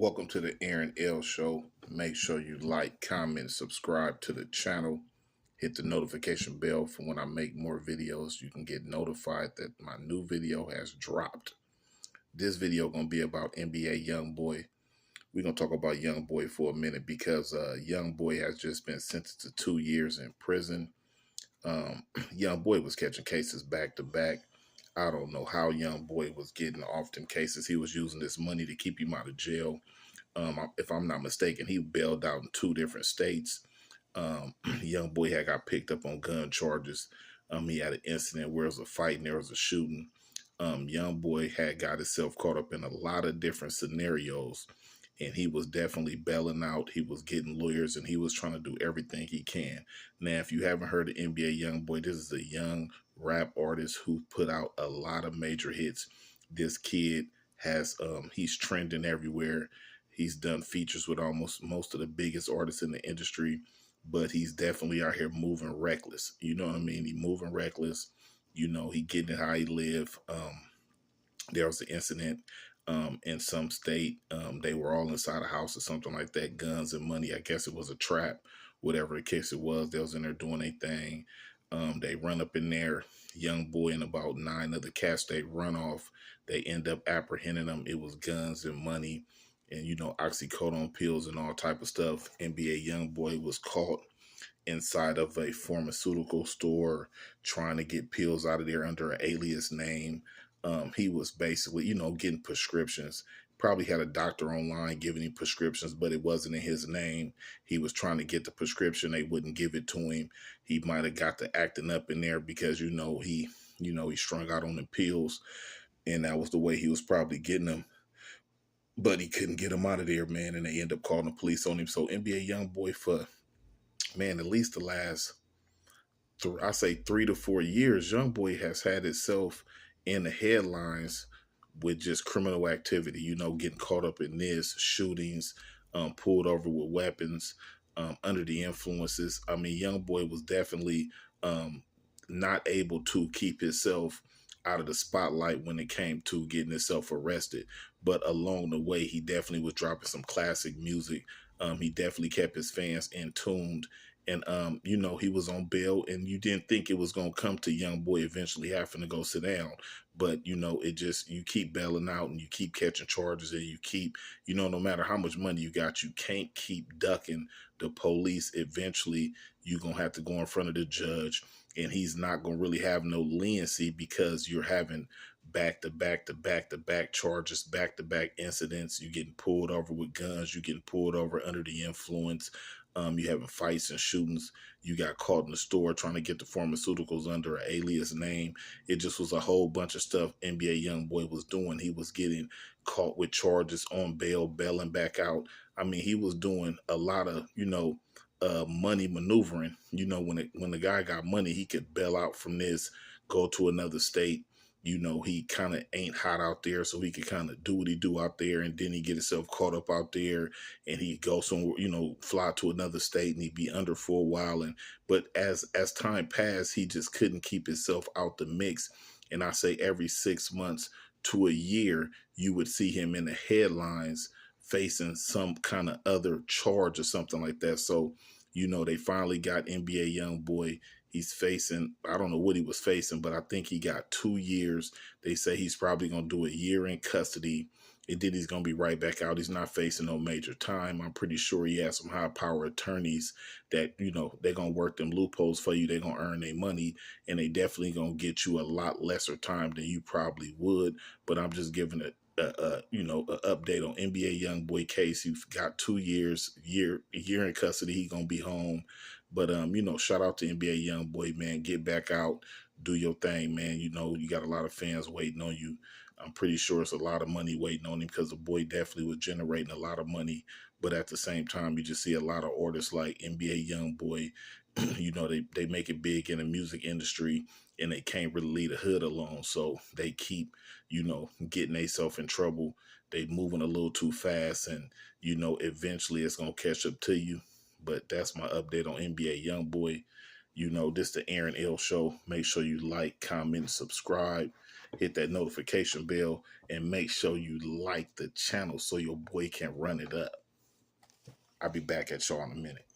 Welcome to the Aaron L Show. Make sure you like, comment, subscribe to the channel. Hit the notification bell for when I make more videos. You can get notified that my new video has dropped. This video gonna be about NBA YoungBoy. We're gonna talk about YoungBoy for a minute because YoungBoy has just been sentenced to 2 years in prison. YoungBoy was catching cases back to back. I don't know how YoungBoy was getting off them cases. He was using this money to keep him out of jail. If I'm not mistaken, he bailed out in 2 different states. Young boy had got picked up on gun charges. He had an incident where there was a fight and there was a shooting. Young boy had got himself caught up in a lot of different scenarios, and he was definitely bailing out. He was getting lawyers, and he was trying to do everything he can. Now, if you haven't heard of NBA Young Boy, this is a young rap artist who put out a lot of major hits. This kid has he's trending everywhere. He's done features with almost most of the biggest artists in the industry, but he's definitely out here moving reckless. You know what I mean? He moving reckless. He getting it how he live. There was an incident in some state. They were all inside a house or something like that, guns and money. I guess it was a trap, whatever the case it was. They was in there doing a thing. They run up in there, young boy and about 9 other cats. They run off. They end up apprehending them. It was guns and money and, oxycodone pills and all type of stuff. NBA young boy was caught inside of a pharmaceutical store trying to get pills out of there under an alias name. He was basically, getting prescriptions. Probably had a doctor online giving him prescriptions, but it wasn't in his name. He was trying to get the prescription. They wouldn't give it to him. He might have got to acting up in there because, he strung out on the pills, and that was the way he was probably getting them. But he couldn't get him out of there, man, and they end up calling the police on him. So NBA young boy for, man, at least the last, I say 3 to 4 years, young boy has had itself in the headlines with just criminal activity, getting caught up in this, shootings, pulled over with weapons, under the influences. I mean, young boy was definitely not able to keep himself out of the spotlight when it came to getting himself arrested. But along the way, he definitely was dropping some classic music. He definitely kept his fans in tuned. And, he was on bail, and you didn't think it was going to come to young boy eventually having to go sit down. But, it just, you keep bailing out and you keep catching charges, and you keep, no matter how much money you got, you can't keep ducking the police. Eventually, you're going to have to go in front of the judge, and he's not going to really have no leniency because you're having back to back to back to back charges, back to back incidents. You're getting pulled over with guns. You're getting pulled over under the influence. You having fights and shootings. You got caught in the store trying to get the pharmaceuticals under an alias name. It just was a whole bunch of stuff NBA YoungBoy was doing. He was getting caught with charges on bail, bailing back out. I mean, he was doing a lot of, money maneuvering. When the guy got money, he could bail out from this, go to another state. He kind of ain't hot out there, so he could kind of do what he do out there, and then he get himself caught up out there, and he go somewhere, fly to another state, and he'd be under for a while. But as time passed, he just couldn't keep himself out the mix. And I say every 6 months to a year, you would see him in the headlines facing some kind of other charge or something like that. So, they finally got NBA YoungBoy. He's facing, I don't know what he was facing, but I think he got 2 years. They say he's probably going to do a year in custody, and then he's going to be right back out. He's not facing no major time. I'm pretty sure he has some high power attorneys that, they're going to work them loopholes for you. They're going to earn their money, and they definitely going to get you a lot lesser time than you probably would. But I'm just giving it an update on NBA YoungBoy case. He's got 2 years, a year in custody. He gonna be home. But shout out to NBA YoungBoy, man. Get back out, do your thing, man. You got a lot of fans waiting on you. I'm pretty sure it's a lot of money waiting on him because the boy definitely was generating a lot of money. But at the same time, you just see a lot of artists like NBA YoungBoy. They make it big in the music industry, and they can't really leave the hood alone. So they keep, getting themselves in trouble. They moving a little too fast, and, eventually it's going to catch up to you. But that's my update on NBA YoungBoy. This the Aaron L Show. Make sure you like, comment, subscribe. hit that notification bell, and make sure you like the channel so your boy can run it up. I'll be back at y'all in a minute.